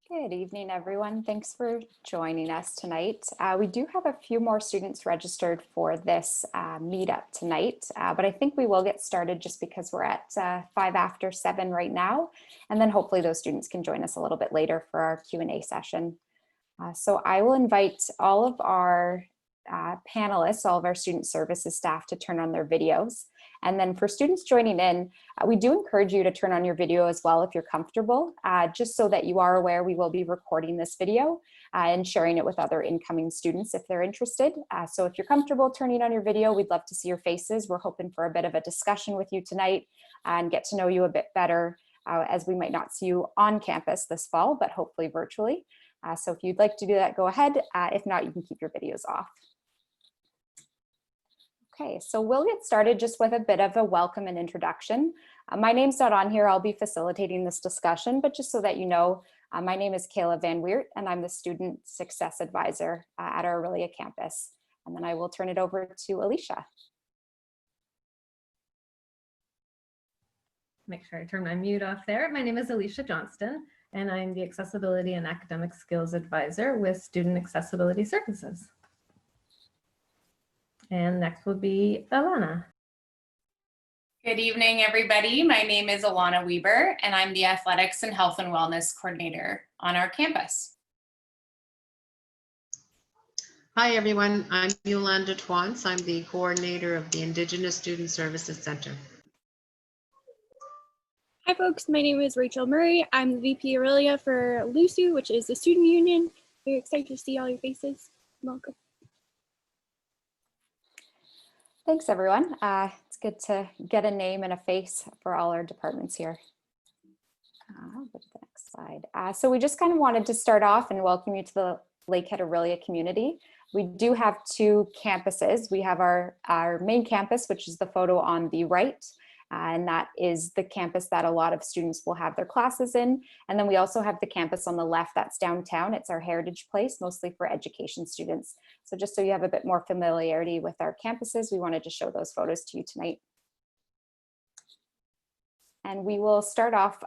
Good evening, everyone. Thanks for joining us tonight. We do have a few more students registered for this meetup tonight, but I think we will get started just because we're at 7:05 right now, and then hopefully those students can join us a little bit later for our Q&A session. So I will invite all of our panelists, all of our student services staff to turn on their videos. And then for students joining in, we do encourage you to turn on your video as well if you're comfortable, just so that you are aware we will be recording this video and sharing it with other incoming students if they're interested. So if you're comfortable turning on your video, we'd love to see your faces. We're hoping for a bit of a discussion with you tonight and get to know you a bit better, as we might not see you on campus this fall, but hopefully virtually. So if you'd like to do that, go ahead. If not, you can keep your videos off. Okay, so we'll get started just with a bit of a welcome and introduction. My name's not on here. I'll be facilitating this discussion, but just so that you know, my name is Kayla Van Weert, and I'm the Student Success Advisor at our Orillia campus. And then I will turn it over to Alicia. Make sure I turn my mute off there. My name is Alicia Johnston, and I'm the Accessibility and Academic Skills Advisor with Student Accessibility Services. And next will be Alana. Good evening, everybody. My name is Alana Weber, and I'm the Athletics and Health and Wellness Coordinator on our campus. Hi, everyone. I'm Yolanda Twance. I'm the coordinator of the Indigenous Student Services Center. Hi, folks. My name is Rachel Murray. I'm the VP Orillia for LUSU, which is the student union. Very excited to see all your faces. Welcome. Thanks, everyone. It's good to get a name and a face for all our departments here. I'll go to the next slide. So we just kind of wanted to start off and welcome you to the Lakehead Orillia community. We do have two campuses. We have our main campus, which is the photo on the right, and that is the campus that a lot of students will have their classes in. And then we also have the campus on the left that's downtown. It's our heritage place, mostly for education students. So just so you have a bit more familiarity with our campuses, we wanted to show those photos to you tonight. And we will start off,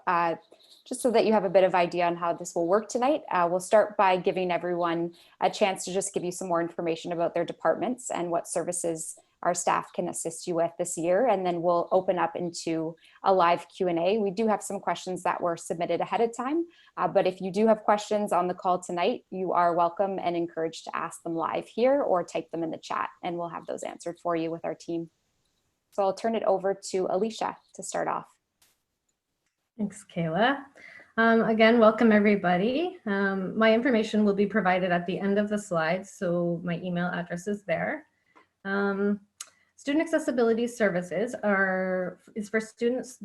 just so that you have a bit of idea on how this will work tonight. We'll start by giving everyone a chance to just give you some more information about their departments and what services our staff can assist you with this year, and then we'll open up into a live Q&A. We do have some questions that were submitted ahead of time, but if you do have questions on the call tonight, you are welcome and encouraged to ask them live here or type them in the chat, and we'll have those answered for you with our team. So I'll turn it over to Alicia to start off. Thanks, Kayla. Again, welcome everybody. My information will be provided at the end of the slides, so my email address is there. Student accessibility services is for students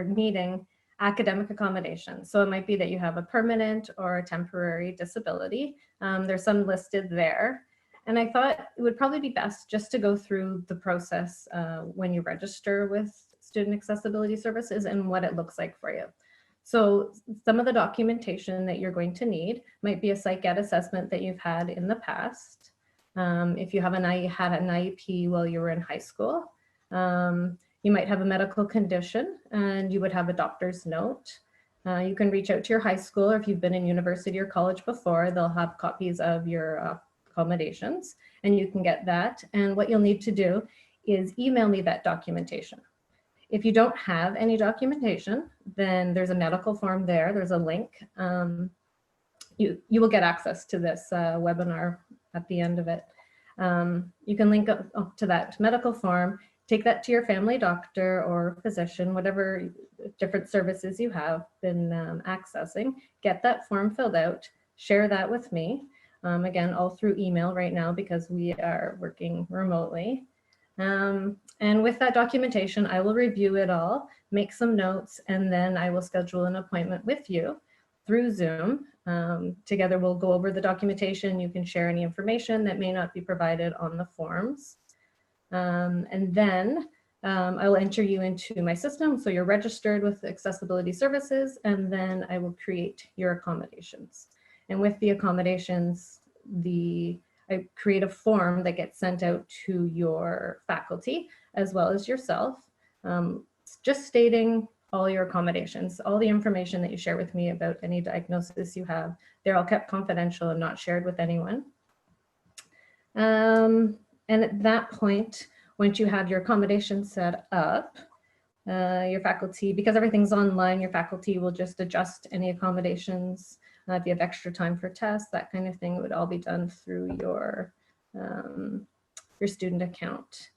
needing academic accommodation. So it might be that you have a permanent or a temporary disability. There's some listed there. And I thought it would probably be best just to go through the process when you register with Student Accessibility Services and what it looks like for you. So some of the documentation that you're going to need might be a psych ed assessment that you've had in the past. If you had an IEP while you were in high school, you might have a medical condition and you would have a doctor's note. You can reach out to your high school, or if you've been in university or college before, they'll have copies of your accommodations and you can get that. And what you'll need to do is email me that documentation. If you don't have any documentation, then there's a medical form there. There's a link. You will get access to this webinar at the end of it. You can link up to that medical form, take that to your family doctor or physician, whatever different services you have been accessing, get that form filled out, share that with me. Again, all through email right now because we are working remotely. And with that documentation, I will review it all, make some notes, and then I will schedule an appointment with you through Zoom. Together we'll go over the documentation. You can share any information that may not be provided on the forms. And then I will enter you into my system. So you're registered with Accessibility Services, and then I will create your accommodations. And with the accommodations, I create a form that gets sent out to your faculty as well as yourself, just stating all your accommodations, all the information that you share with me about any diagnosis you have, they're all kept confidential and not shared with anyone. And at that point, once you have your accommodation set up, your faculty, because everything's online, your faculty will just adjust any accommodations. If you have extra time for tests, that kind of thing, it would all be done through your student account.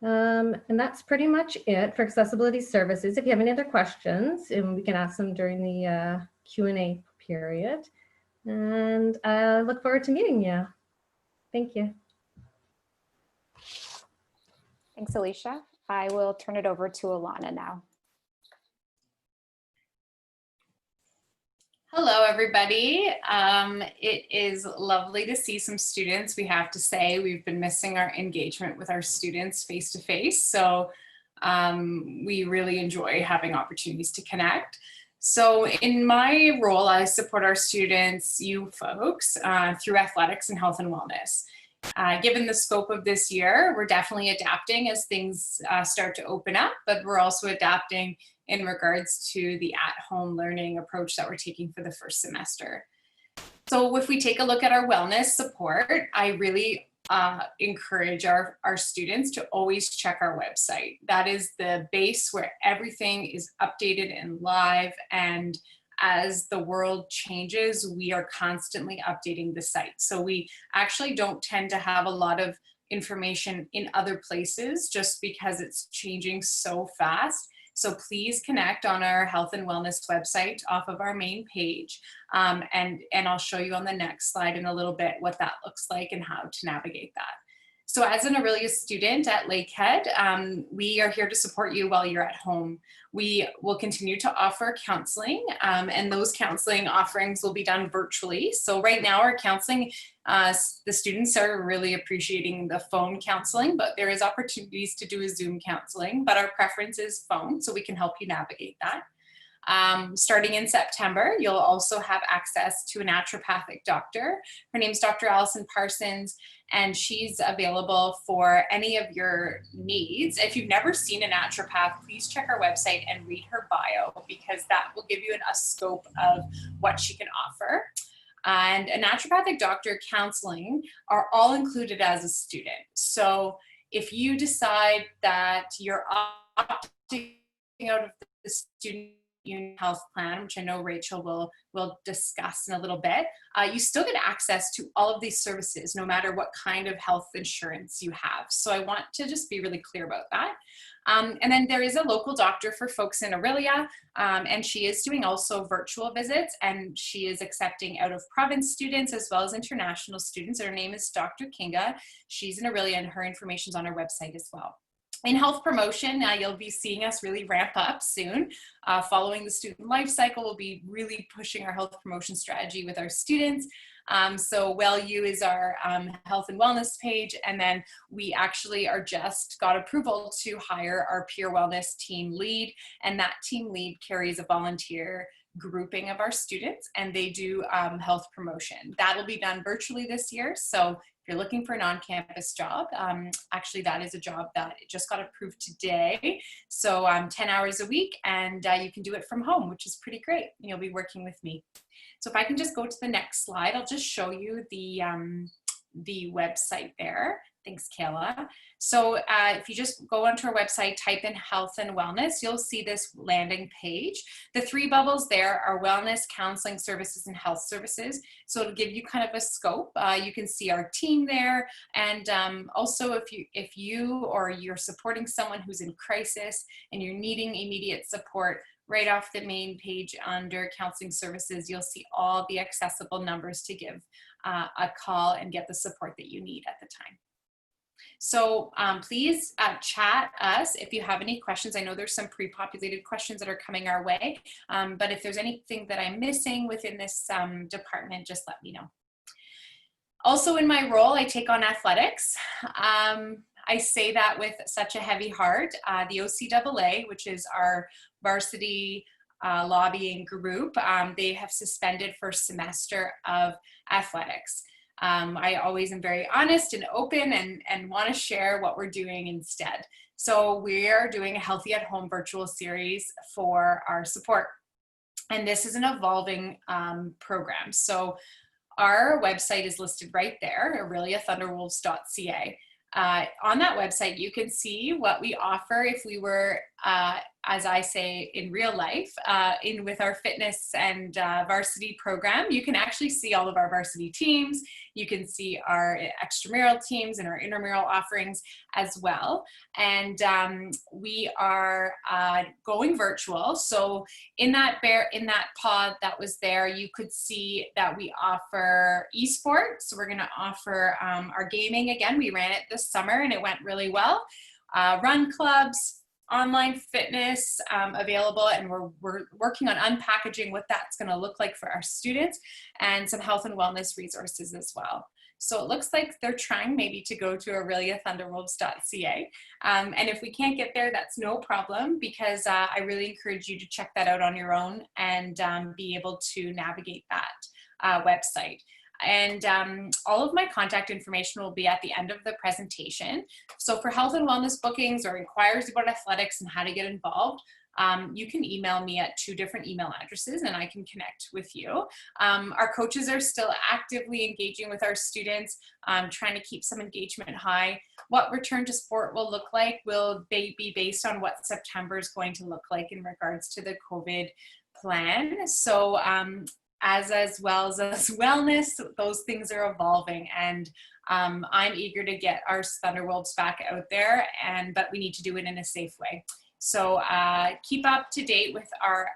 And that's pretty much it for accessibility services. If you have any other questions, we can ask them during the Q&A period. And I look forward to meeting you. Thank you. Thanks, Alicia. I will turn it over to Alana now. Hello, everybody. It is lovely to see some students. We have to say we've been missing our engagement with our students face to face. So we really enjoy having opportunities to connect. So in my role, I support our students, you folks, through athletics and health and wellness. Given the scope of this year, we're definitely adapting as things start to open up, but we're also adapting in regards to the at-home learning approach that we're taking for the first semester. So if we take a look at our wellness support, I really encourage our students to always check our website. That is the base where everything is updated and live, and as the world changes, we are constantly updating the site. So we actually don't tend to have a lot of information in other places just because it's changing so fast. So please connect on our health and wellness website off of our main page. And I'll show you on the next slide in a little bit what that looks like and how to navigate that. So as an Orillia student at Lakehead, we are here to support you while you're at home. We will continue to offer counseling, and those counseling offerings will be done virtually. So right now our counseling, the students are really appreciating the phone counseling, but there is opportunities to do a Zoom counseling, but our preference is phone, so we can help you navigate that. Starting in September, you'll also have access to a naturopathic doctor. Her name's Dr. Allison Parsons, and she's available for any of your needs. If you've never seen a naturopath, please check our website and read her bio, because that will give you a scope of what she can offer. And a naturopathic doctor counseling are all included as a student. So if you decide that you're opting out of the student union health plan, which I know Rachel will discuss in a little bit, you still get access to all of these services no matter what kind of health insurance you have. So I want to just be really clear about that. And then there is a local doctor for folks in Orillia, and she is doing also virtual visits, and she is accepting out of province students as well as international students. Her name is Dr. Kinga. She's in Orillia, and her information is on our website as well. In health promotion, you'll be seeing us really ramp up soon. Following the student life cycle, we'll be really pushing our health promotion strategy with our students. So WellU is our health and wellness page, and then we actually just got approval to hire our peer wellness team lead, and that team lead carries a volunteer grouping of our students, and they do health promotion. That'll be done virtually this year. So if you're looking for an on-campus job, actually that is a job that just got approved today. So 10 hours a week, and you can do it from home, which is pretty great. You'll be working with me. So if I can just go to the next slide, I'll just show you the website there. Thanks, Kayla. So if you just go onto our website, type in health and wellness, you'll see this landing page. The three bubbles there are wellness, counseling services, and health services. So it'll give you kind of a scope. You can see our team there. And also if you or you're supporting someone who's in crisis and you're needing immediate support, right off the main page under counseling services, you'll see all the accessible numbers to give a call and get the support that you need at the time. So please chat us if you have any questions. I know there's some pre-populated questions that are coming our way, but if there's anything that I'm missing within this department, just let me know. Also in my role, I take on athletics. I say that with such a heavy heart. The OCAA, which is our varsity lobbying group, they have suspended first semester of athletics. I always am very honest and open and want to share what we're doing instead. So we are doing a Healthy at Home virtual series for our support. And this is an evolving program. So our website is listed right there, orilliathunderwolves.ca. On that website, you can see what we offer if we were, as I say, in real life, with our fitness and varsity program. You can actually see all of our varsity teams. You can see our extramural teams and our intramural offerings as well. And we are going virtual. So in that pod that was there, you could see that we offer esports. So we're going to offer our gaming again. We ran it this summer and it went really well. Run clubs, online fitness available, and we're working on unpackaging what that's going to look like for our students, and some health and wellness resources as well. So it looks like they're trying maybe to go to orilliathunderwolves.ca. And if we can't get there, that's no problem, because I really encourage you to check that out on your own and be able to navigate that website. And all of my contact information will be at the end of the presentation. So for health and wellness bookings or inquiries about athletics and how to get involved, you can email me at 2 different email addresses and I can connect with you. Our coaches are still actively engaging with our students, trying to keep some engagement high. What return to sport will look like will be based on what September is going to look like in regards to the COVID plan. So as well as wellness, those things are evolving, and I'm eager to get our Thunderwolves back out there, but we need to do it in a safe way. So keep up to date with our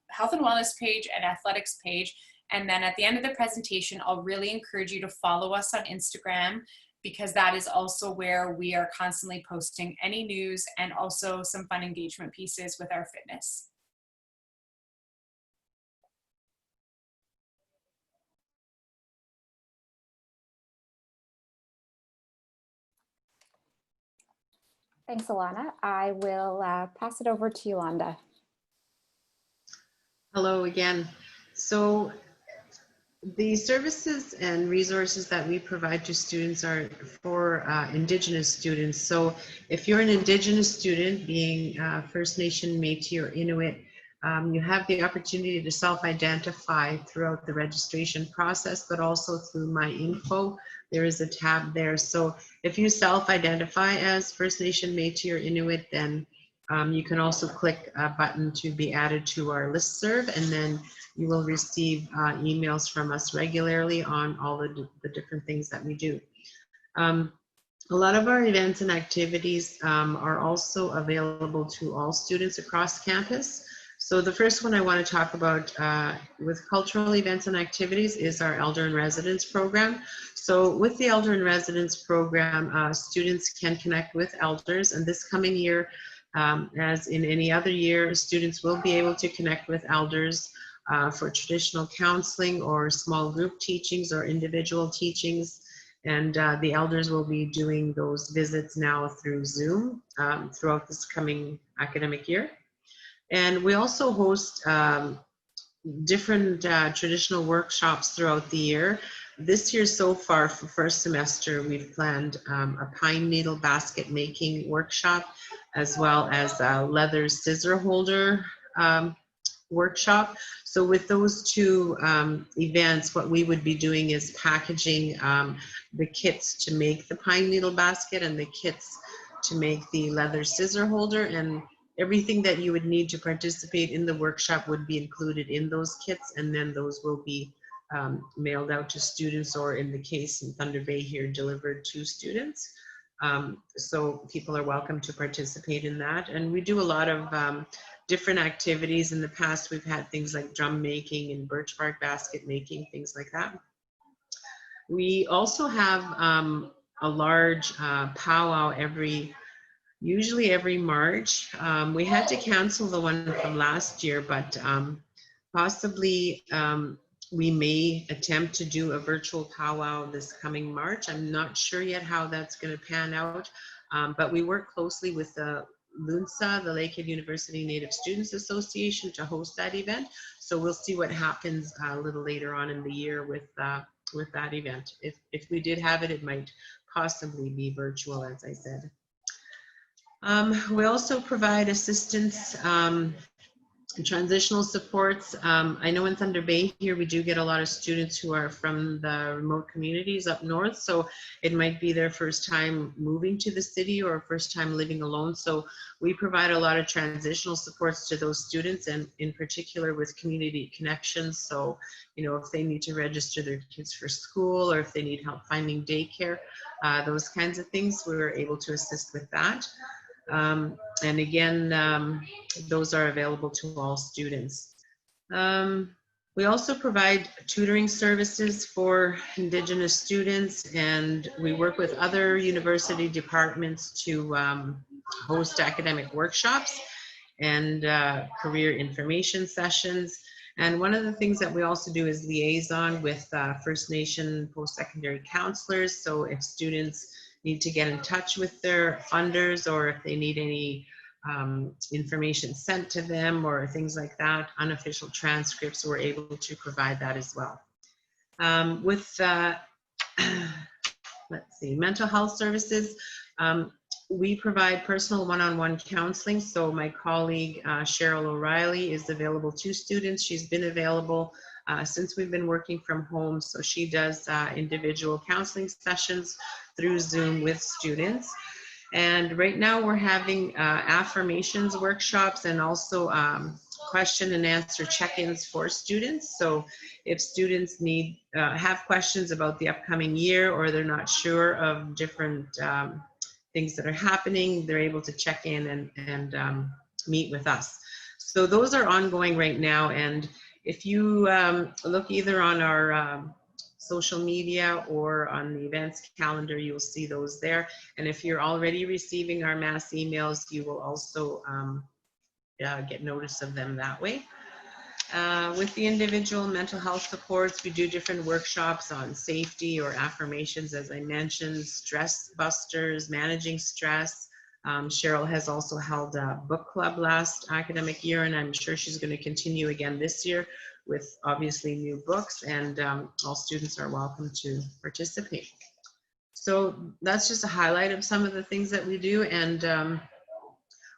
health and wellness page and athletics page. And then at the end of the presentation, I'll really encourage you to follow us on Instagram, because that is also where we are constantly posting any news and also some fun engagement pieces with our fitness. Thanks, Alana. I will pass it over to Yolanda. Hello again. So the services and resources that we provide to students are for Indigenous students. So if you're an Indigenous student, being First Nation, Métis, or Inuit, you have the opportunity to self-identify throughout the registration process, but also through My Info. There is a tab there. So if you self-identify as First Nation, Métis, or Inuit, then you can also click a button to be added to our listserv, and then you will receive emails from us regularly on all the different things that we do. A lot of our events and activities are also available to all students across campus. So the first one I want to talk about with cultural events and activities is our Elder in Residence program. So with the Elder in Residence program, students can connect with elders, and this coming year, as in any other year, students will be able to connect with elders for traditional counseling or small group teachings or individual teachings. And the elders will be doing those visits now through Zoom throughout this coming academic year. And we also host different traditional workshops throughout the year. This year so far, for first semester, we've planned a pine needle basket making workshop, as well as a leather scissor holder workshop. So with those 2 events, what we would be doing is packaging the kits to make the pine needle basket and the kits to make the leather scissor holder, and everything that you would need to participate in the workshop would be included in those kits, and then those will be mailed out to students, or in the case in Thunder Bay here, delivered to students. So people are welcome to participate in that. And we do a lot of different activities. In the past, we've had things like drum making and birch bark basket making, things like that. We also have a large powwow usually every March. We had to cancel the one from last year, but possibly we may attempt to do a virtual powwow this coming March. I'm not sure yet how that's going to pan out, but we work closely with the LUSU, the Lakehead University Native Students Association, to host that event. So we'll see what happens a little later on in the year with with that event. If we did have it, it might possibly be virtual, as I said. We also provide assistance and transitional supports. I know in Thunder Bay here, we do get a lot of students who are from the remote communities up north. So it might be their first time moving to the city or first time living alone. So we provide a lot of transitional supports to those students, and in particular with community connections. So, you know, if they need to register their kids for school or if they need help finding daycare, those kinds of things, we're able to assist with that. And again, those are available to all students. We also provide tutoring services for Indigenous students, and we work with other university departments to host academic workshops and career information sessions. And one of the things that we also do is liaison with First Nation post-secondary counselors. So if students need to get in touch with their funders, or if they need any information sent to them or things like that, unofficial transcripts, we're able to provide that as well. With let's see, mental health services, we provide personal one-on-one counseling. So my colleague Cheryl O'Reilly is available to students. She's been available since we've been working from home. So she does individual counseling sessions through Zoom with students. And right now we're having affirmations workshops and also question and answer check-ins for students. So if students need have questions about the upcoming year, or they're not sure of different things that are happening, they're able to check in and meet with us. So those are ongoing right now. And if you look either on our social media or on the events calendar, you'll see those there. And if you're already receiving our mass emails, you will also get notice of them that way. With the individual mental health supports, we do different workshops on safety or affirmations, as I mentioned, stress busters, managing stress. Cheryl has also held a book club last academic year, and I'm sure she's going to continue again this year with obviously new books, and all students are welcome to participate. So that's just a highlight of some of the things that we do, and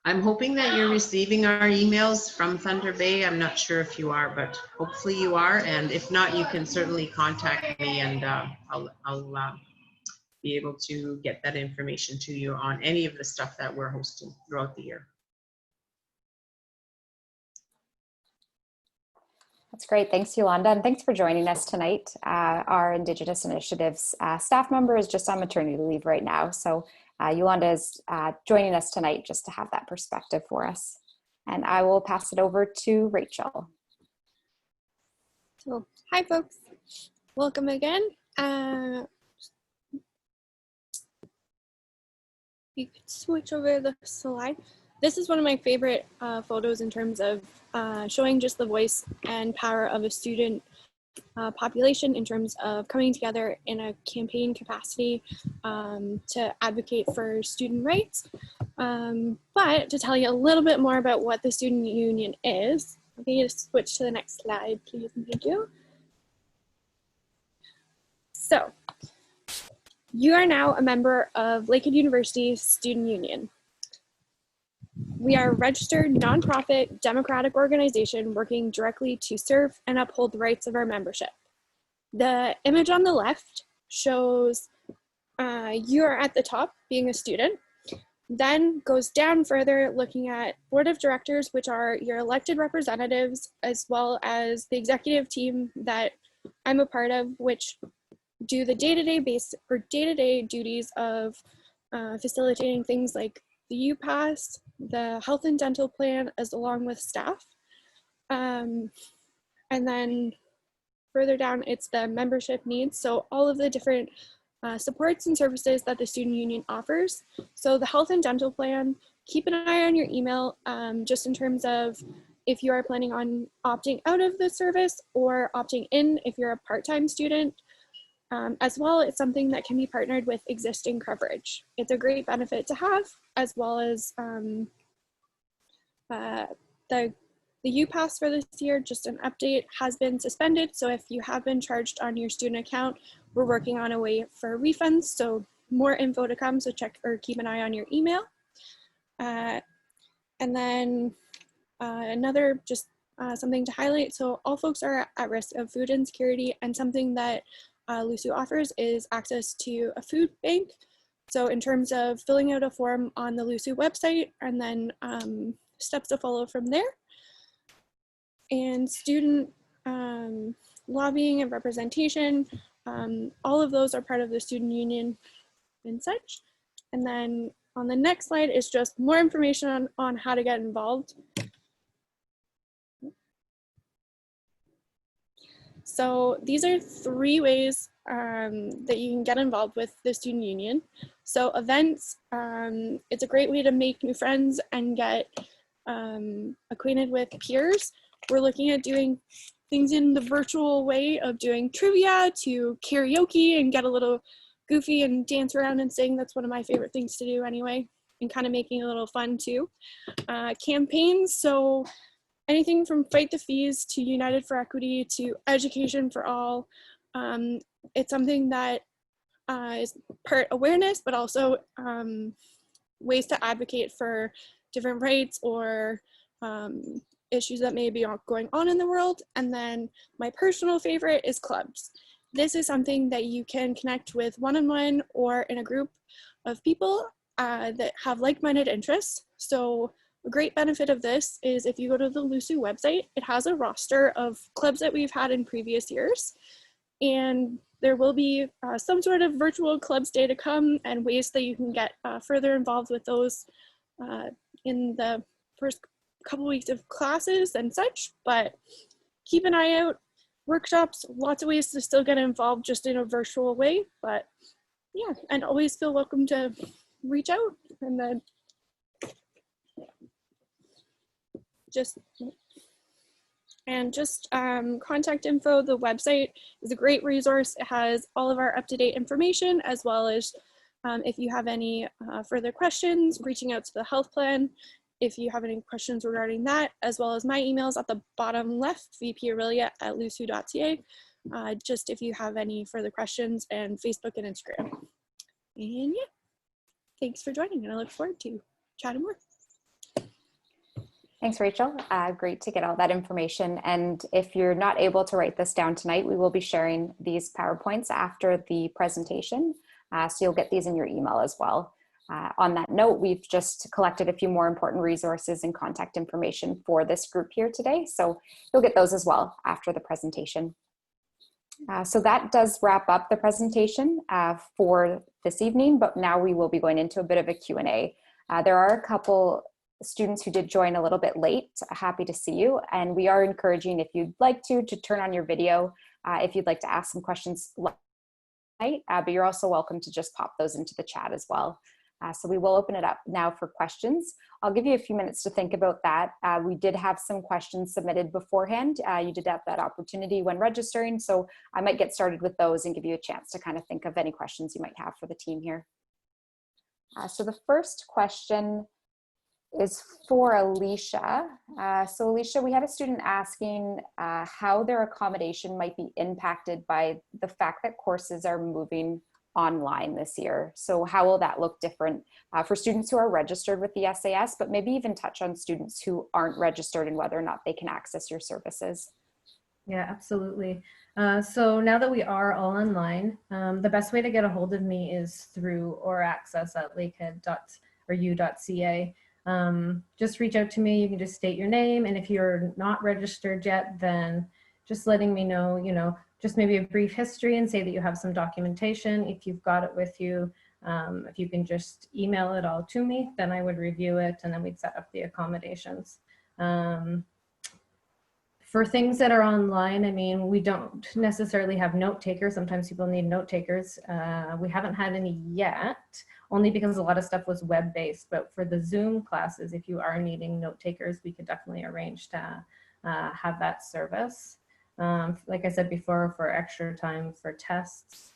I'm hoping that you're receiving our emails from Thunder Bay. I'm not sure if you are, but hopefully you are, and if not, you can certainly contact me, and I'll be able to get that information to you on any of the stuff that we're hosting throughout the year. That's great. Thanks, Yolanda. And thanks for joining us tonight. Our Indigenous Initiatives staff member is just on maternity leave right now. So Yolanda is joining us tonight just to have that perspective for us. And I will pass it over to Rachel. So, hi folks, welcome again. You could switch over the slide. This is one of my favorite photos in terms of showing just the voice and power of a student population in terms of coming together in a campaign capacity to advocate for student rights. But to tell you a little bit more about what the Student Union is, I'm going to switch to the next slide, please, and thank you. So, you are now a member of Lakehead University's Student Union. We are a registered nonprofit democratic organization working directly to serve and uphold the rights of our membership. The image on the left shows you are at the top being a student, then goes down further looking at board of directors, which are your elected representatives, as well as the executive team that I'm a part of, which do the day-to-day duties of facilitating things like the UPass, the health and dental plan, as along with staff. And then further down, it's the membership needs. So all of the different supports and services that the Student Union offers. So the health and dental plan, keep an eye on your email just in terms of if you are planning on opting out of the service or opting in if you're a part-time student. As well, it's something that can be partnered with existing coverage. It's a great benefit to have, as well as the The U-Pass for this year, just an update, has been suspended. So if you have been charged on your student account, we're working on a way for refunds. So more info to come, so check or keep an eye on your email. And then another just something to highlight. So all folks are at risk of food insecurity, and something that LUSU offers is access to a food bank. So in terms of filling out a form on the LUSU website, and then steps to follow from there. And student lobbying and representation, all of those are part of the student union and such. And then on the next slide is just more information on how to get involved. So these are 3 ways that you can get involved with the student union. So events, it's a great way to make new friends and get acquainted with peers. We're looking at doing things in the virtual way of doing trivia to karaoke and get a little goofy and dance around and sing. That's one of my favorite things to do anyway, and kind of making it a little fun too. Campaigns, so anything from Fight the Fees to United for Equity to Education for All. It's something that is part awareness, but also ways to advocate for different rights or issues that may be going on in the world. And then my personal favorite is clubs. This is something that you can connect with one-on-one or in a group of people that have like-minded interests. So a great benefit of this is if you go to the LUSU website, it has a roster of clubs that we've had in previous years. And there will be some sort of virtual clubs day to come, and ways that you can get further involved with those in the first couple weeks of classes and such. But keep an eye out. Workshops, lots of ways to still get involved just in a virtual way. But yeah, and always feel welcome to reach out. And then just contact info. The website is a great resource. It has all of our up-to-date information, as well as if you have any further questions, reaching out to the health plan. If you have any questions regarding that, as well as my emails at the bottom left, vporillia@lusu.ca, just if you have any further questions, and Facebook and Instagram. And yeah, thanks for joining, and I look forward to chatting more. Thanks, Rachel. Great to get all that information. And if you're not able to write this down tonight, we will be sharing these PowerPoints after the presentation. So you'll get these in your email as well. On that note, we've just collected a few more important resources and contact information for this group here today. So you'll get those as well after the presentation. So that does wrap up the presentation for this evening, but now we will be going into a bit of a Q&A. There are a couple students who did join a little bit late. Happy to see you. And we are encouraging, if you'd like to turn on your video if you'd like to ask some questions live, but you're also welcome to just pop those into the chat as well. So we will open it up now for questions. I'll give you a few minutes to think about that. We did have some questions submitted beforehand. You did have that opportunity when registering, so I might get started with those and give you a chance to kind of think of any questions you might have for the team here. So the first question is for Alicia. So Alicia, we had a student asking how their accommodation might be impacted by the fact that courses are moving online this year. So how will that look different for students who are registered with the SAS, but maybe even touch on students who aren't registered and whether or not they can access your services? Yeah, absolutely. So now that we are all online, the best way to get a hold of me is through or access at lakehead.u.ca. Just reach out to me. You can just state your name, and if you're not registered yet, then just letting me know, just maybe a brief history and say that you have some documentation. If you've got it with you, if you can just email it all to me, then I would review it, and then we'd set up the accommodations. For things that are online, I mean, we don't necessarily have note takers. Sometimes people need note takers. We haven't had any yet, only because a lot of stuff was web-based. But for the Zoom classes, if you are needing note takers, we could definitely arrange to have that service. Like I said before, for extra time for tests,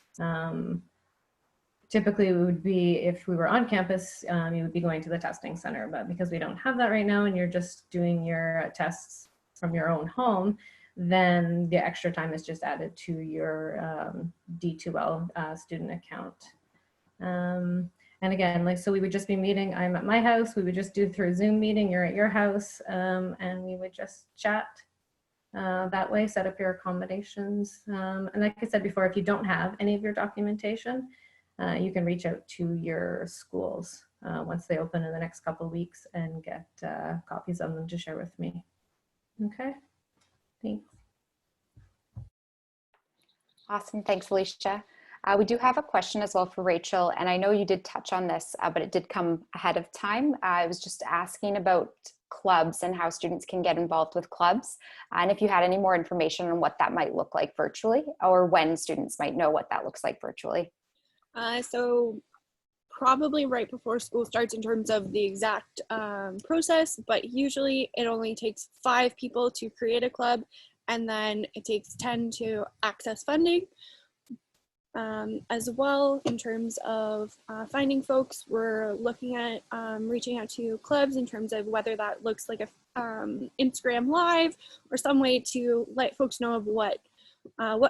typically it would be, if we were on campus, you would be going to the testing center. But because we don't have that right now, and you're just doing your tests from your own home, then the extra time is just added to your D2L student account. And again, like, so we would just be meeting, I'm at my house, we would just do through a Zoom meeting, you're at your house, and we would just chat that way, set up your accommodations. And like I said before, if you don't have any of your documentation, you can reach out to your schools once they open in the next couple of weeks and get copies of them to share with me. Okay, thanks. Awesome, thanks, Alicia. We do have a question as well for Rachel, and I know you did touch on this, but it did come ahead of time. I was just asking about clubs and how students can get involved with clubs, and if you had any more information on what that might look like virtually, or when students might know what that looks like virtually. So probably right before school starts in terms of the exact process, but usually it only takes 5 people to create a club, and then it takes 10 to access funding. As well, in terms of finding folks, we're looking at reaching out to clubs in terms of whether that looks like a Instagram live or some way to let folks know of what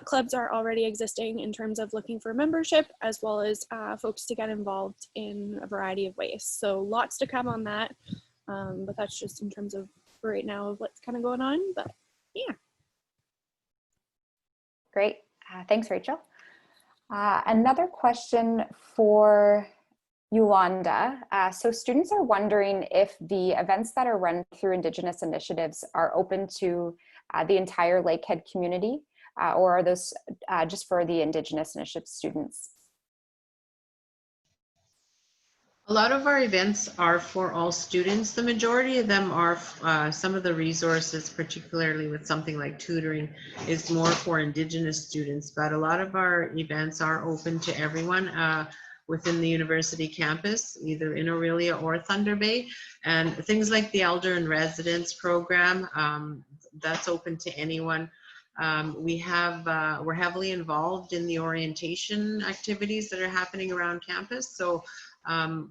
clubs are already existing in terms of looking for membership, as well as folks to get involved in a variety of ways. So lots to come on that, but that's just in terms of right now of what's kind of going on, but yeah. Great, thanks, Rachel. Another question for Yolanda. So students are wondering if the events that are run through Indigenous Initiatives are open to the entire Lakehead community, or are those just for the Indigenous Initiative students? A lot of our events are for all students. The majority of them are, some of the resources, particularly with something like tutoring, is more for Indigenous students, but a lot of our events are open to everyone within the university campus, either in Orillia or Thunder Bay. And things like the Elder in Residence program, that's open to anyone. We're heavily involved in the orientation activities that are happening around campus. So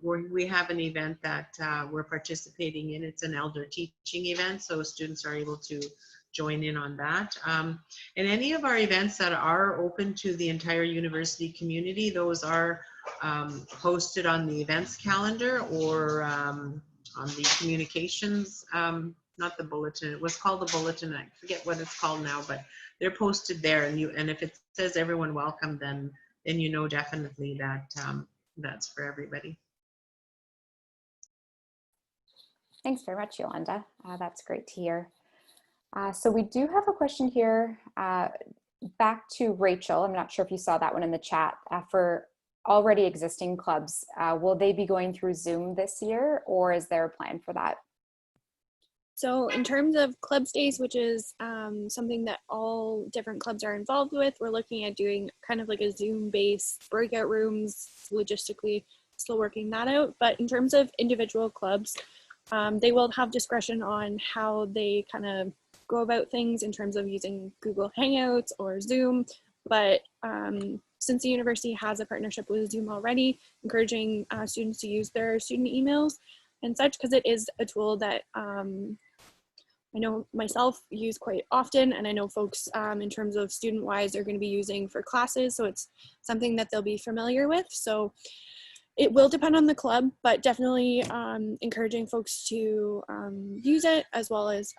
we have an event that we're participating in. It's an elder teaching event, so students are able to join in on that. And any of our events that are open to the entire university community, those are posted on the events calendar or on the communications, not the bulletin, it was called the bulletin, I forget what it's called now, but they're posted there, and if it says everyone welcome, then you know definitely that that's for everybody. Thanks very much, Yolanda. That's great to hear. So we do have a question here back to Rachel. I'm not sure if you saw that one in the chat. For already existing clubs, will they be going through Zoom this year, or is there a plan for that? So in terms of clubs days, which is something that all different clubs are involved with, we're looking at doing kind of like a Zoom-based breakout rooms, logistically still working that out. But in terms of individual clubs, they will have discretion on how they kind of go about things in terms of using Google Hangouts or Zoom. But since the university has a partnership with Zoom already, encouraging students to use their student emails and such, because it is a tool that I know myself use quite often, and I know folks in terms of student-wise are going to be using for classes, so it's something that they'll be familiar with. So it will depend on the club, but definitely encouraging folks to use it, as well as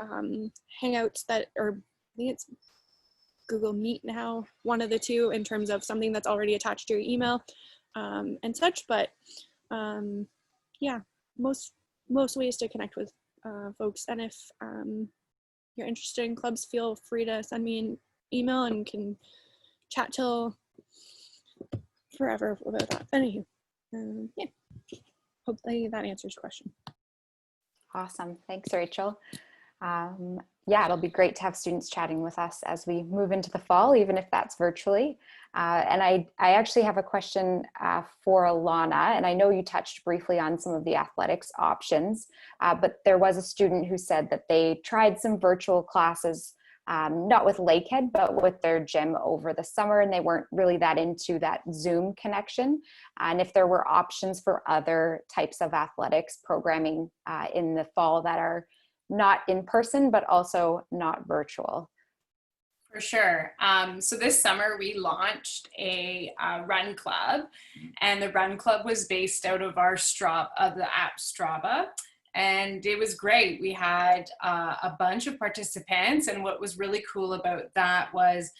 Hangouts that, or I think it's Google Meet now, one of the two, in terms of something that's already attached to your email and such. But yeah, most ways to connect with folks. And if you're interested in clubs, feel free to send me an email and can chat till forever about that. Anywho, yeah, hopefully that answers your question. Awesome, thanks, Rachel. Yeah, it'll be great to have students chatting with us as we move into the fall, even if that's virtually. And I actually have a question for Alana, and I know you touched briefly on some of the athletics options, but there was a student who said that they tried some virtual classes, not with Lakehead, but with their gym over the summer, and they weren't really that into that Zoom connection. And if there were options for other types of athletics programming in the fall that are not in person, but also not virtual? For sure. So this summer we launched a run club, and the run club was based out of our the app Strava, and it was great. We had a bunch of participants, and what was really cool about that was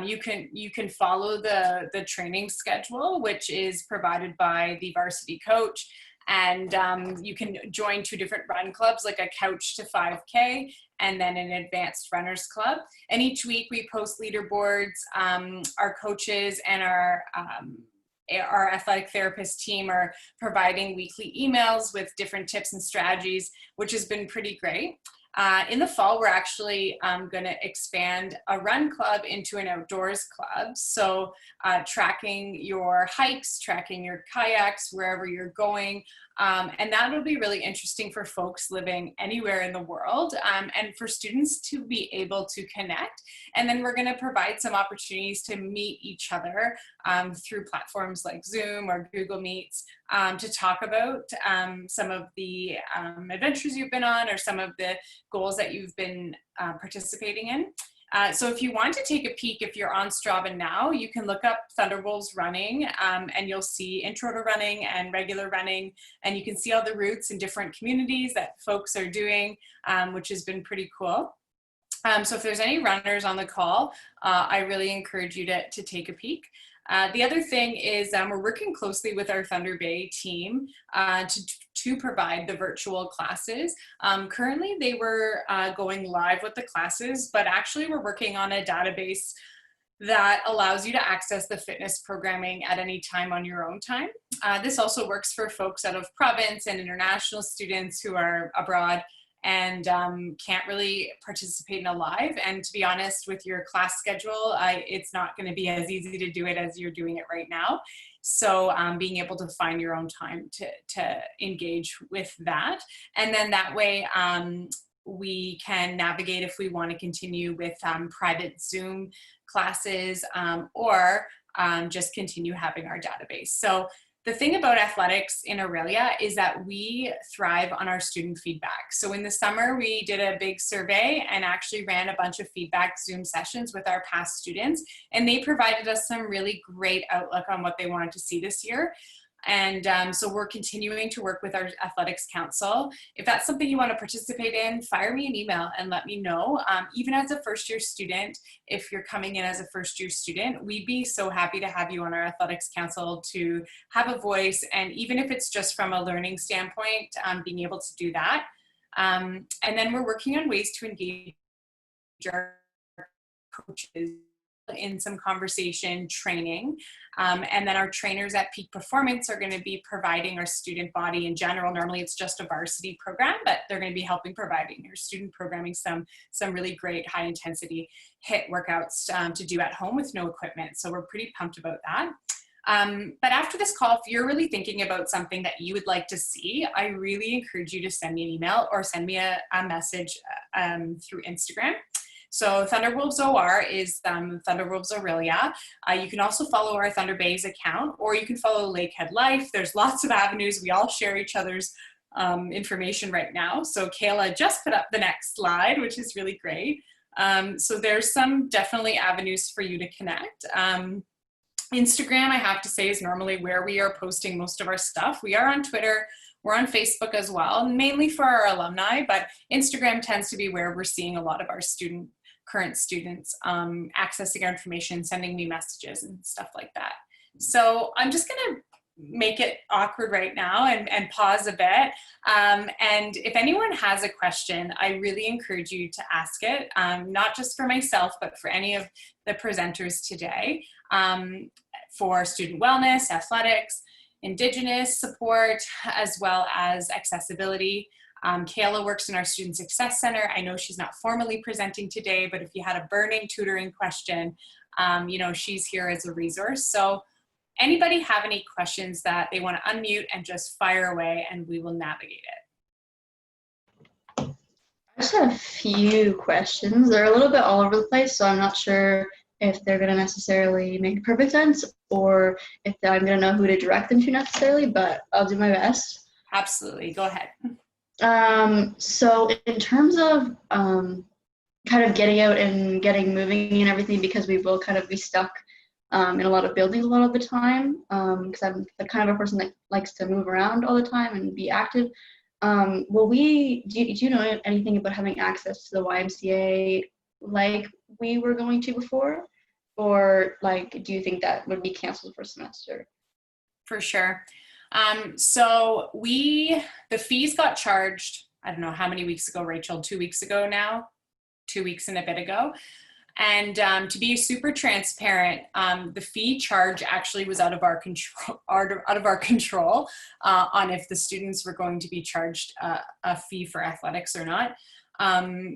you can follow the training schedule, which is provided by the varsity coach. And you can join 2 different run clubs, like a couch to 5K and then an advanced runners club. And each week we post leaderboards. Our coaches and our athletic therapist team are providing weekly emails with different tips and strategies, which has been pretty great. In the fall, we're actually going to expand a run club into an outdoors club. So tracking your hikes, tracking your kayaks, wherever you're going. And that will be really interesting for folks living anywhere in the world, and for students to be able to connect. And then we're going to provide some opportunities to meet each other through platforms like Zoom or Google Meets to talk about some of the adventures you've been on or some of the goals that you've been participating in. So if you want to take a peek, if you're on Strava now, you can look up Thunderwolves Running, and you'll see intro to running and regular running, and you can see all the routes in different communities that folks are doing, which has been pretty cool. So if there's any runners on the call, I really encourage you to take a peek. The other thing is we're working closely with our Thunder Bay team to provide the virtual classes. Currently, they were going live with the classes, but actually we're working on a database that allows you to access the fitness programming at any time on your own time. This also works for folks out of province and international students who are abroad and can't really participate in a live. And to be honest, with your class schedule, it's not going to be as easy to do it as you're doing it right now. So being able to find your own time to engage with that. And then that way we can navigate if we want to continue with private Zoom classes or just continue having our database. So the thing about athletics in Orillia is that we thrive on our student feedback. So in the summer, we did a big survey and actually ran a bunch of feedback Zoom sessions with our past students, and they provided us some really great outlook on what they wanted to see this year. And so we're continuing to work with our athletics council. If that's something you want to participate in, fire me an email and let me know. Even as a first year student, if you're coming in as a first year student, we'd be so happy to have you on our athletics council to have a voice. And even if it's just from a learning standpoint, being able to do that. And then we're working on ways to engage our coaches in some conversation training. And then our trainers at Peak Performance are going to be providing our student body in general. Normally it's just a varsity program, but they're going to be helping providing your student programming some really great high intensity HIIT workouts to do at home with no equipment. So we're pretty pumped about that. But after this call, if you're really thinking about something that you would like to see, I really encourage you to send me an email or send me a message through Instagram. So Thunderwolves OR is Thunderwolves Orillia. You can also follow our Thunder Bay's account, or you can follow Lakehead Life. There's lots of avenues. We all share each other's information right now. So Kayla just put up the next slide, which is really great. So there's some definitely avenues for you to connect. Instagram, I have to say, is normally where we are posting most of our stuff. We are on Twitter. We're on Facebook as well, mainly for our alumni, but Instagram tends to be where we're seeing a lot of our current students accessing our information, sending me messages and stuff like that. So I'm just gonna make it awkward right now and pause a bit. And if anyone has a question, I really encourage you to ask it, not just for myself, but for any of the presenters today, for student wellness, athletics, Indigenous support, as well as accessibility. Kayla works in our Student Success Center. I know she's not formally presenting today, but if you had a burning tutoring question, you know, she's here as a resource. So anybody have any questions that they want to unmute and just fire away and we will navigate it. I just have a few questions. They're a little bit all over the place, so I'm not sure if they're going to necessarily make perfect sense or if I'm going to know who to direct them to necessarily, but I'll do my best. Absolutely, go ahead. So in terms of kind of getting out and getting moving and everything, because we will kind of be stuck in a lot of buildings a lot of the time, because I'm the kind of a person that likes to move around all the time and be active. Will we, do you know anything about having access to the YMCA like we were going to before? Or like, do you think that would be canceled for a semester? For sure. So the fees got charged, I don't know how many weeks ago, Rachel, 2 weeks ago now, 2 weeks and a bit ago. And to be super transparent, the fee charge actually was out of our control, on if the students were going to be charged a fee for athletics or not.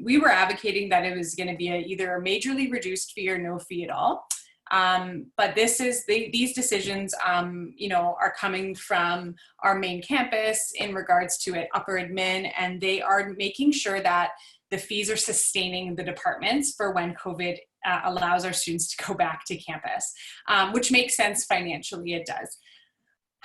We were advocating that it was going to be either a majorly reduced fee or no fee at all. But these decisions, are coming from our main campus in regards to upper admin, and they are making sure that the fees are sustaining the departments for when COVID allows our students to go back to campus, which makes sense financially, it does.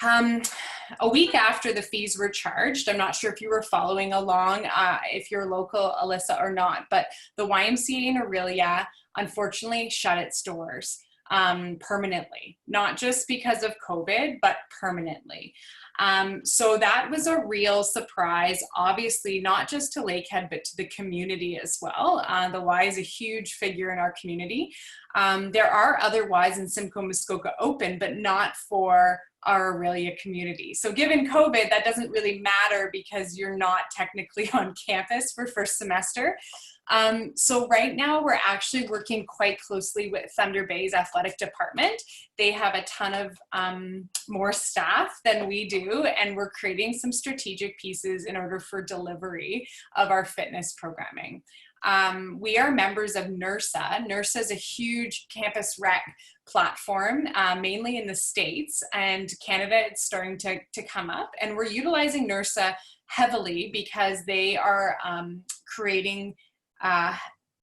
A week after the fees were charged, I'm not sure if you were following along, if you're local, Alyssa, or not, but the YMCA in Orillia unfortunately shut its doors permanently, not just because of COVID, but permanently. So that was a real surprise, obviously, not just to Lakehead, but to the community as well. The Y is a huge figure in our community. There are other Ys in Simcoe Muskoka open, but not for our Orillia community. So given COVID, that doesn't really matter because you're not technically on campus for first semester. So right now we're actually working quite closely with Thunder Bay's athletic department. They have a ton of more staff than we do, and we're creating some strategic pieces in order for delivery of our fitness programming. We are members of NERSA. NERSA is a huge campus rec platform, mainly in the States, and Canada. It's starting to come up, and we're utilizing NERSA heavily because they are creating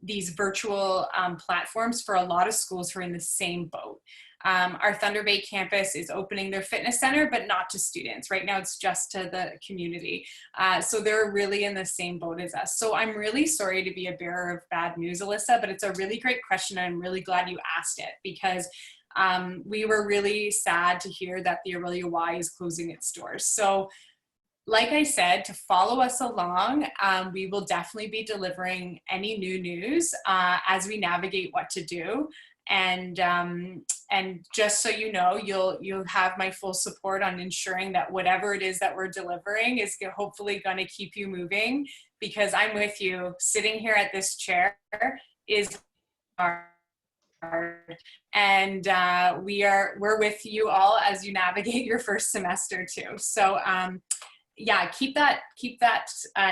these virtual platforms for a lot of schools who are in the same boat. Our Thunder Bay campus is opening their fitness center, but not to students. Right now it's just to the community. So they're really in the same boat as us. So I'm really sorry to be a bearer of bad news, Alyssa, but it's a really great question. And I'm really glad you asked it because we were really sad to hear that the Orillia Y is closing its doors. So like I said, to follow us along, we will definitely be delivering any new news as we navigate what to do. And just so you know, you'll have my full support on ensuring that whatever it is that we're delivering is hopefully going to keep you moving, because I'm with you. Sitting here at this chair is hard. And we're with you all as you navigate your first semester too. So yeah, keep that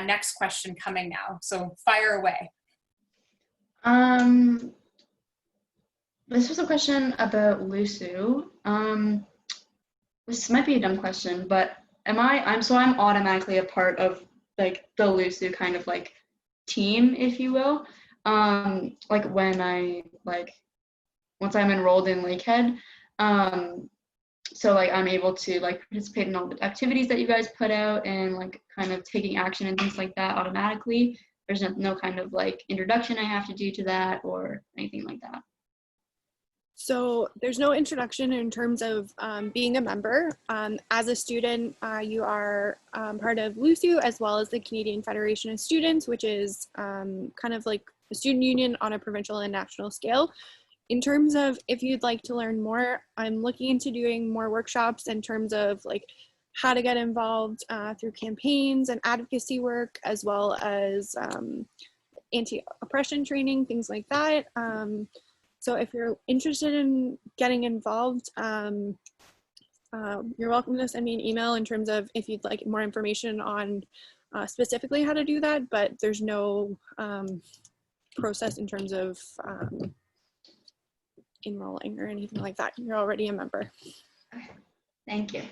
next question coming now. So fire away. This was a question about LUSU. This might be a dumb question, but I'm automatically a part of like the LUSU kind of like team, if you will. Like when once I'm enrolled in Lakehead, so like I'm able to like participate in all the activities that you guys put out and like kind of taking action and things like that automatically. There's no kind of like introduction I have to do to that or anything like that. So there's no introduction in terms of being a member. As a student, you are part of LUSU as well as the Canadian Federation of Students, which is kind of like a student union on a provincial and national scale. In terms of if you'd like to learn more, I'm looking into doing more workshops in terms of like how to get involved through campaigns and advocacy work, as well as anti-oppression training, things like that. So if you're interested in getting involved, you're welcome to send me an email in terms of if you'd like more information on specifically how to do that, but there's no process in terms of enrolling or anything like that. You're already a member. Okay, thank you.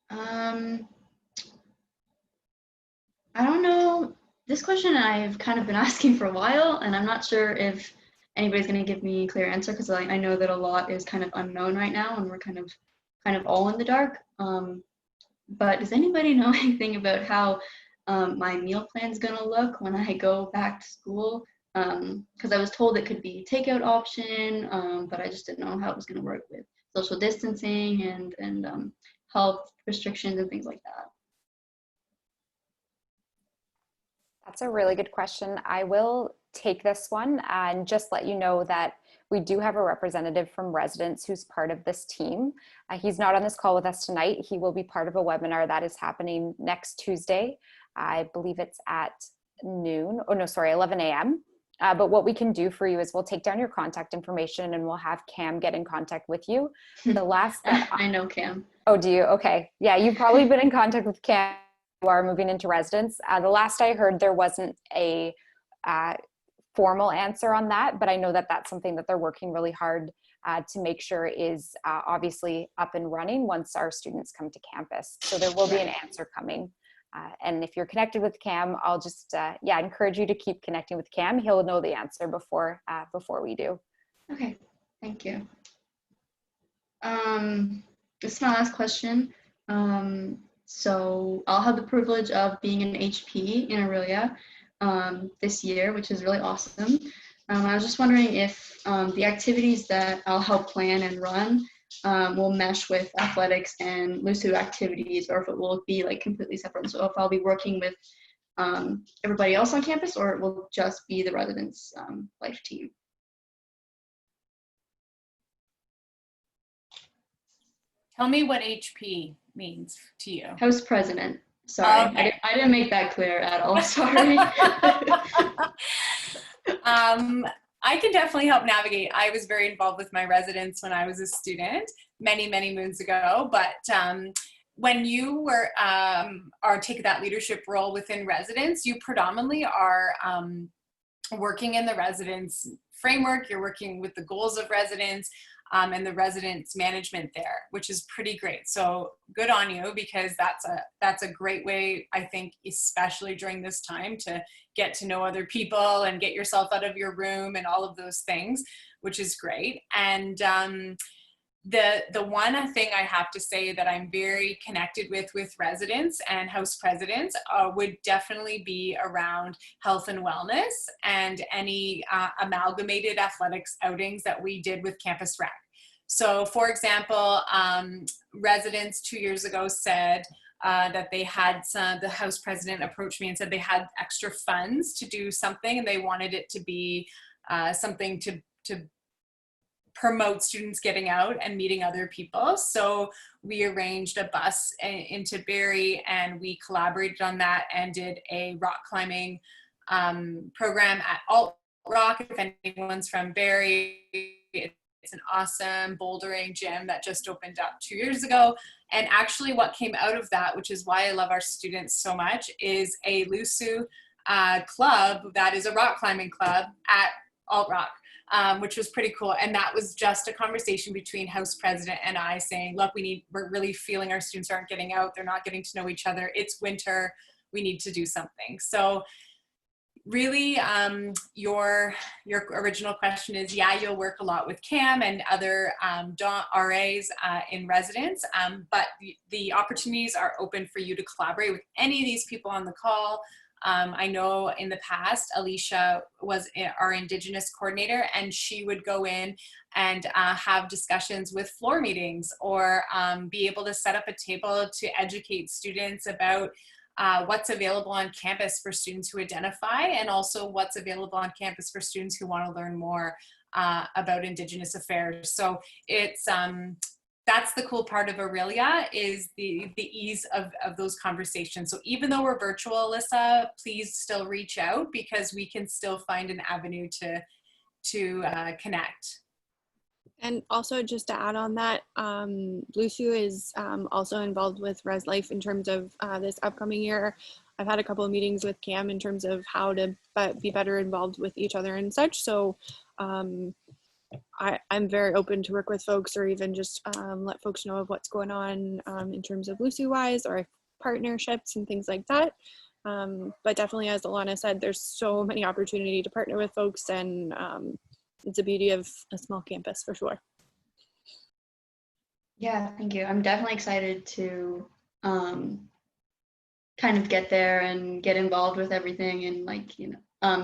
I don't know, this question I've kind of been asking for a while, and I'm not sure if anybody's going to give me a clear answer, because I know that a lot is kind of unknown right now and we're kind of all in the dark. but does anybody know anything about how my meal plan's gonna look when I go back to school? Because I was told it could be takeout option, but I just didn't know how it was gonna work with social distancing and health restrictions and things like that. That's a really good question. I will take this one and just let you know that we do have a representative from residents who's part of this team. He's not on this call with us tonight. He will be part of a webinar that is happening next Tuesday. I believe it's at noon. Oh no, sorry, 11 a.m. But what we can do for you is we'll take down your contact information and we'll have Cam get in contact with you. The last that I know Cam. Oh, do you? Okay. Yeah, you've probably been in contact with Cam who are moving into residence. The last I heard, there wasn't a formal answer on that, but I know that that's something that they're working really hard to make sure is obviously up and running once our students come to campus. So there will be an answer coming. And if you're connected with Cam, I'll just encourage you to keep connecting with Cam. He'll know the answer before we do. Okay, thank you. This is my last question. So I'll have the privilege of being an HP in Orillia this year, which is really awesome. I was just wondering if the activities that I'll help plan and run will mesh with athletics and LUSU activities, or if it will be like completely separate. So if I'll be working with everybody else on campus, or it will just be the residents' life team. Tell me what HP means to you. House president. Sorry, Okay. I didn't make that clear at all. Sorry. I can definitely help navigate. I was very involved with my residents when I was a student many, many moons ago. But when you were are take that leadership role within residents, you predominantly are working in the residents framework. You're working with the goals of residents. And the residents management there, which is pretty great. So good on you, because that's a great way, I think, especially during this time, to get to know other people and get yourself out of your room and all of those things, which is great. And the one thing I have to say that I'm very connected with residents and house presidents would definitely be around health and wellness and any amalgamated athletics outings that we did with Campus Rec. So for example, residents 2 years ago said that they had the house president approached me and said they had extra funds to do something and they wanted it to be something to promote students getting out and meeting other people. So we arranged a bus into Barrie and we collaborated on that and did a rock climbing program at Alt Rock. If anyone's from Barrie, it's an awesome bouldering gym that just opened up 2 years ago. And actually what came out of that, which is why I love our students so much, is a LUSU club that is a rock climbing club at Alt Rock. Which was pretty cool. And that was just a conversation between house president and I saying, look, we're really feeling our students aren't getting out. They're not getting to know each other. It's winter. We need to do something. So really, your original question is, yeah, you'll work a lot with Cam and other RAs in residence, but the opportunities are open for you to collaborate with any of these people on the call. I know in the past, Alicia was our Indigenous coordinator, and she would go in and have discussions with floor meetings or be able to set up a table to educate students about what's available on campus for students who identify, and also what's available on campus for students who want to learn more about Indigenous affairs. So it's that's the cool part of Orillia, is the ease of those conversations. So even though we're virtual, Alyssa, please still reach out, because we can still find an avenue to connect. And also, just to add on that, LUSU is also involved with Res Life in terms of this upcoming year. I've had a couple of meetings with Cam in terms of how to be better involved with each other and such. So I'm very open to work with folks, or even just let folks know of what's going on in terms of LUSU wise, or partnerships and things like that. But definitely, as Alana said, there's so many opportunity to partner with folks, and it's a beauty of a small campus for sure. Yeah, thank you. I'm definitely excited to kind of get there and get involved with everything. And like,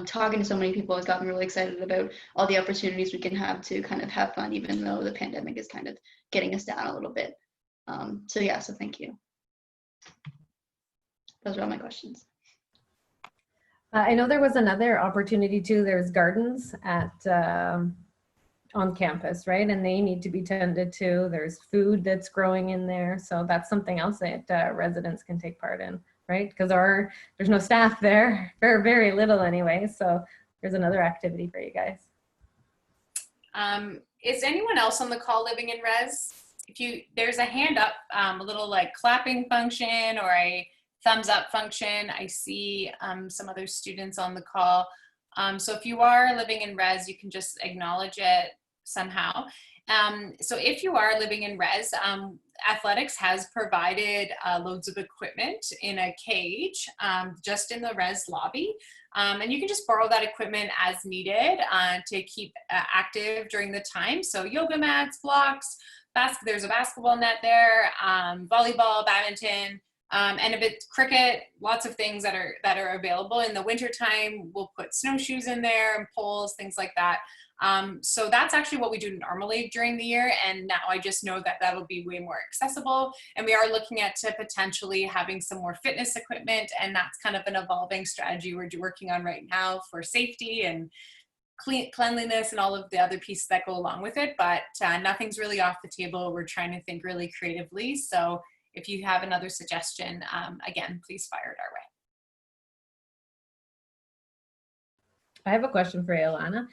talking to so many people has gotten me really excited about all the opportunities we can have to kind of have fun, even though the pandemic is kind of getting us down a little bit. So yeah, so thank you. Those are all my questions. I know there was another opportunity too. There's gardens at on campus, right? And they need to be tended to. There's food that's growing in there. So that's something else that residents can take part in, right? Because there's no staff there, or very little anyway. So there's another activity for you guys. Is anyone else on the call living in res? There's a hand up, a little like clapping function or a thumbs up function. I see some other students on the call. So if you are living in res, you can just acknowledge it somehow. So if you are living in res, athletics has provided loads of equipment in a cage just in the res lobby. And you can just borrow that equipment as needed to keep active during the time. So yoga mats, blocks, there's a basketball net there, volleyball, badminton, and a bit cricket, lots of things that are available. In the wintertime, we'll put snowshoes in there and poles, things like that. So that's actually what we do normally during the year. And now I just know that that'll be way more accessible. And we are looking at potentially having some more fitness equipment. And that's kind of an evolving strategy we're working on right now for safety and cleanliness and all of the other pieces that go along with it. But nothing's really off the table. We're trying to think really creatively. So if you have another suggestion, again, please fire it our way. I have a question for you, Alana.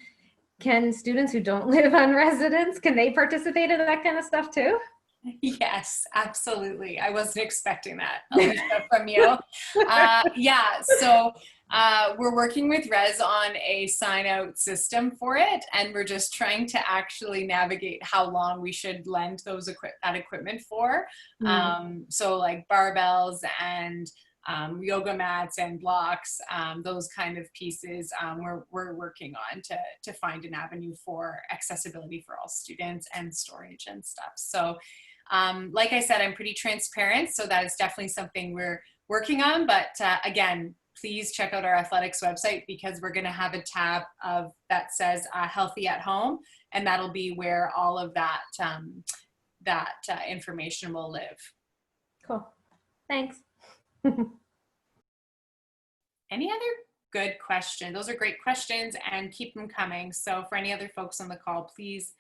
Can students who don't live on residence, can they participate in that kind of stuff too? Yes, absolutely. I wasn't expecting that, Alicia, from you. Yeah, so we're working with Res on a sign out system for it, and we're just trying to actually navigate how long we should lend that equipment for. So like barbells and yoga mats and blocks, those kind of pieces, we're working on to find an avenue for accessibility for all students and storage and stuff. So like I said, I'm pretty transparent, so that is definitely something we're working on. But again, please check out our athletics website, because we're going to have a tab that says healthy at home, and that'll be where all of that information will live. Cool. Thanks. Any other good question? Those are great questions, and keep them coming. So for any other folks on the call, please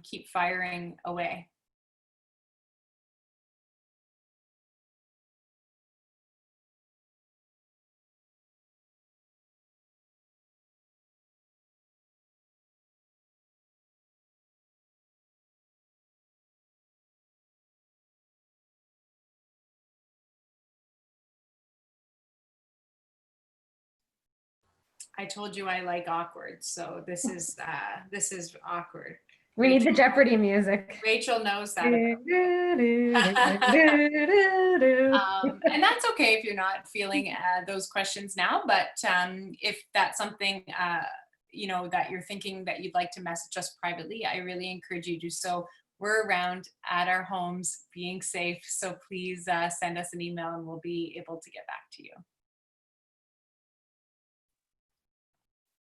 keep firing away. I told you I like awkward, so this is awkward. We need the Jeopardy music. Rachel knows that. And that's okay if you're not feeling those questions now, but if that's something that you're thinking that you'd like to message us privately, I really encourage you to do so. We're around at our homes being safe, so please send us an email and we'll be able to get back to you.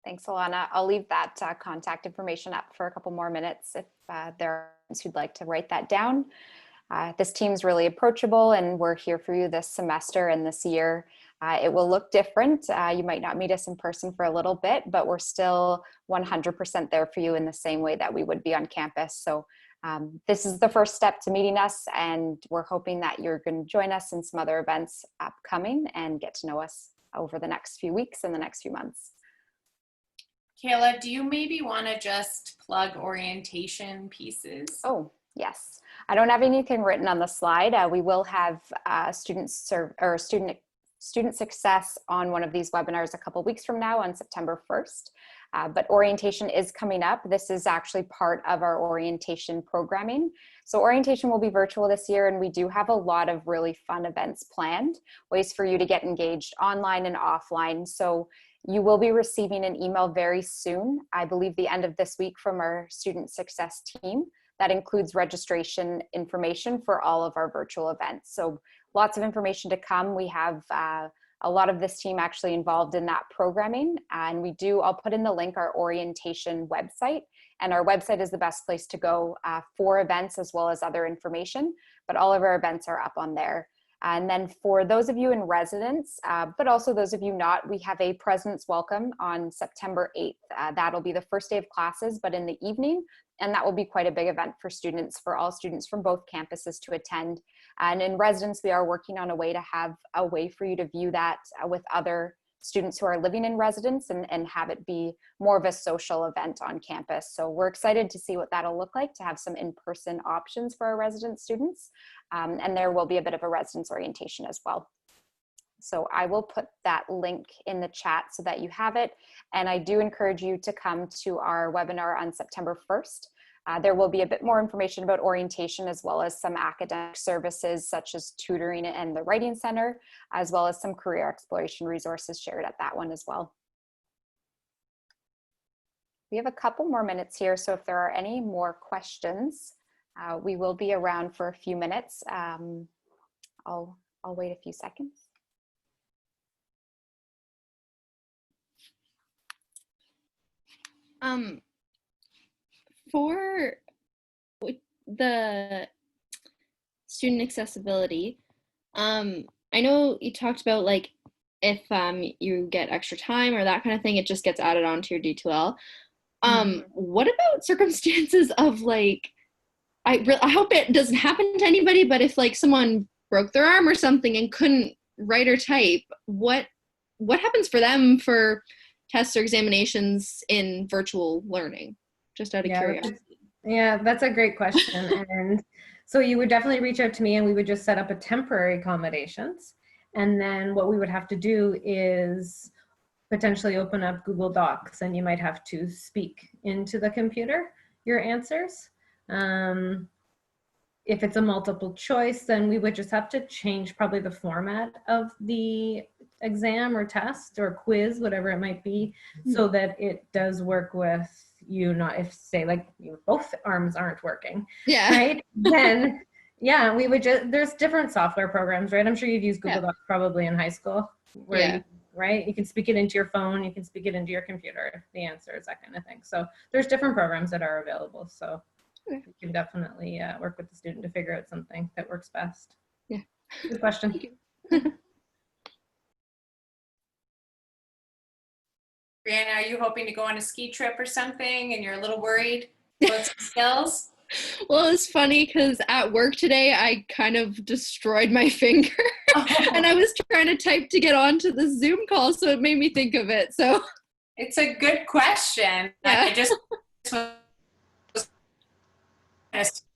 Thanks, Alana. I'll leave that contact information up for a couple more minutes if there are students who'd like to write that down. This team's really approachable, and we're here for you this semester and this year. It will look different. You might not meet us in person for a little bit, but we're still 100% there for you in the same way that we would be on campus. So this is the first step to meeting us, and we're hoping that you're going to join us in some other events upcoming and get to know us over the next few weeks and the next few months. Kayla, do you maybe want to just plug orientation pieces? Oh, yes. I don't have anything written on the slide. We will have student success on one of these webinars a couple weeks from now on September 1st. But orientation is coming up. This is actually part of our orientation programming. So orientation will be virtual this year, and we do have a lot of really fun events planned, ways for you to get engaged online and offline. So you will be receiving an email very soon, I believe the end of this week, from our student success team that includes registration information for all of our virtual events. So lots of information to come. We have a lot of this team actually involved in that programming. And I'll put in the link, our orientation website. And our website is the best place to go for events as well as other information. But all of our events are up on there. And then for those of you in residence, but also those of you not, we have a President's Welcome on September 8th. That'll be the first day of classes, but in the evening. And that will be quite a big event for students, for all students from both campuses to attend. And in residence, we are working on a way to have a way for you to view that with other students who are living in residence and have it be more of a social event on campus. So we're excited to see what that'll look like, to have some in-person options for our resident students. And there will be a bit of a residence orientation as well. So I will put that link in the chat so that you have it. And I do encourage you to come to our webinar on September 1st. There will be a bit more information about orientation, as well as some academic services such as tutoring and the Writing Center, as well as some career exploration resources shared at that one as well. We have a couple more minutes here, so if there are any more questions, we will be around for a few minutes. I'll wait a few seconds. For the student accessibility, I know you talked about like if you get extra time or that kind of thing, it just gets added onto your D2L. What about circumstances of like, I hope it doesn't happen to anybody, but if like someone broke their arm or something and couldn't write or type, what happens for them for tests or examinations in virtual learning? Just out of curiosity. Yeah, that's a great question. And so you would definitely reach out to me and we would just set up a temporary accommodations. And then what we would have to do is potentially open up Google Docs, and you might have to speak into the computer your answers. If it's a multiple choice, then we would just have to change probably the format of the exam or test or quiz, whatever it might be, so that it does work with you. Not if say like both arms aren't working, right? Then yeah, we would just, there's different software programs, right? I'm sure you've used Google Docs probably in high school, where you, right? You can speak it into your phone, you can speak it into your computer, the answers, that kind of thing. So there's different programs that are available. So you can definitely work with the student to figure out something that works best. Yeah. Good question. Thank you. Brianna, are you hoping to go on a ski trip or something and you're a little worried about some skills? Well, it's funny because at work today, I kind of destroyed my finger and I was trying to type to get onto the Zoom call, so it made me think of it. So it's a good question. I just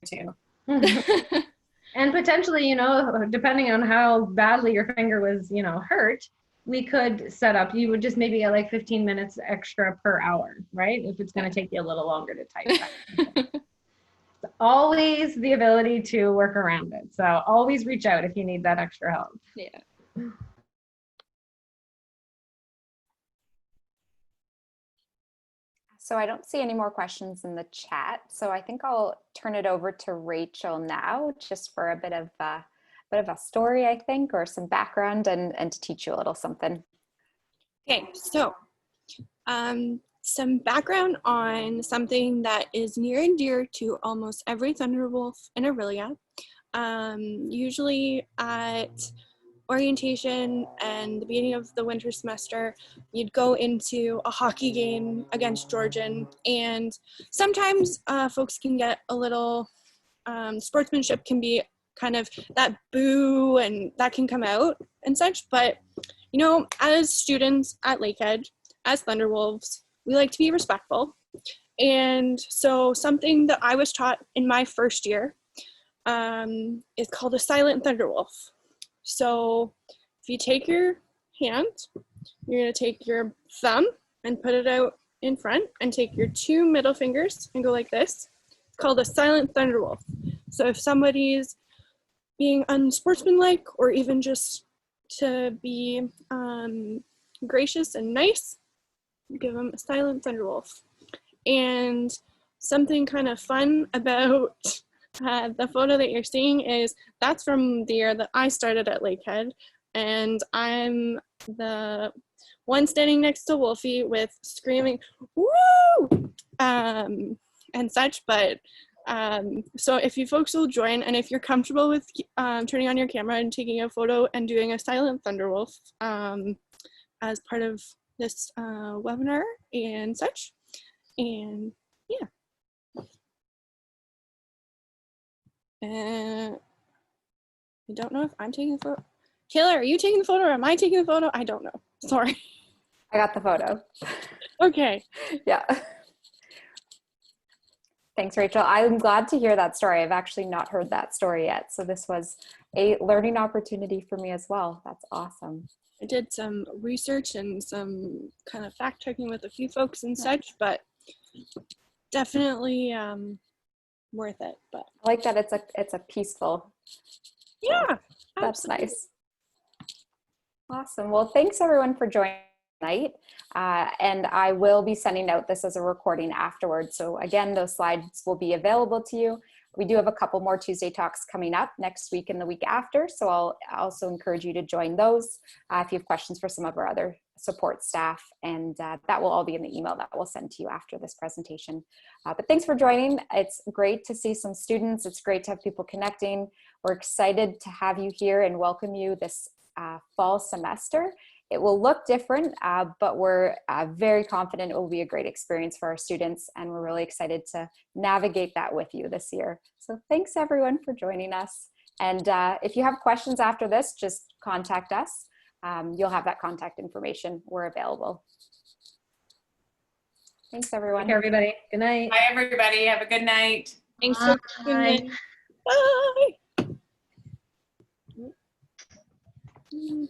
too. And potentially, you know, depending on how badly your finger was, you know, hurt, we could set up, you would just maybe get like 15 minutes extra per hour, right? If it's going to take you a little longer to type. Always the ability to work around it. So always reach out if you need that extra help. Yeah. So I don't see any more questions in the chat. So I think I'll turn it over to Rachel now, just for a bit of a story, I think, or some background, and to teach you a little something. Okay, so some background on something that is near and dear to almost every Thunderwolf in Orillia. Usually at orientation and the beginning of the winter semester, you'd go into a hockey game against Georgian, and sometimes folks can get a little, sportsmanship can be kind of that boo, and that can come out and such, but you know, as students at Lakehead, as Thunderwolves, we like to be respectful. And so something that I was taught in my first year is called a silent Thunderwolf. So if you take your hand, you're going to take your thumb and put it out in front, and take your two middle fingers and go like this. It's called a silent Thunderwolf. So if somebody's being unsportsmanlike, or even just to be gracious and nice, give them a silent Thunderwolf. And something kind of fun about The photo that you're seeing that's from the year that I started at Lakehead, and I'm the one standing next to Wolfie with screaming, "Woo!" And such. But so if you folks will join, and if you're comfortable with turning on your camera and taking a photo and doing a silent Thunderwolf as part of this webinar and such, and yeah. I don't know if I'm taking the photo. Kayla, are you taking the photo or am I taking the photo? I don't know. Sorry. I got the photo. Okay. Yeah. Thanks, Rachel. I'm glad to hear that story. I've actually not heard that story yet. So this was a learning opportunity for me as well. That's awesome. I did some research and some kind of fact checking with a few folks and such, but definitely worth it. But I like that it's a peaceful. yeah, That's absolutely. nice. Awesome. Well, thanks everyone for joining tonight. And I will be sending out this as a recording afterwards. So again, those slides will be available to you. We do have a couple more Tuesday talks coming up next week and the week after. So I'll also encourage you to join those if you have questions for some of our other support staff. And that will all be in the email that we'll send to you after this presentation. But thanks for joining. It's great to see some students. It's great to have people connecting. We're excited to have you here and welcome you this fall semester. It will look different, but we're very confident it will be a great experience for our students, and we're really excited to navigate that with you this year. So thanks everyone for joining us. And if you have questions after this, just contact us. You'll have that contact information. We're available. Thanks everyone. Take care, everybody. Good night. Bye, everybody. Have a good night. Thanks for tuning in. Bye.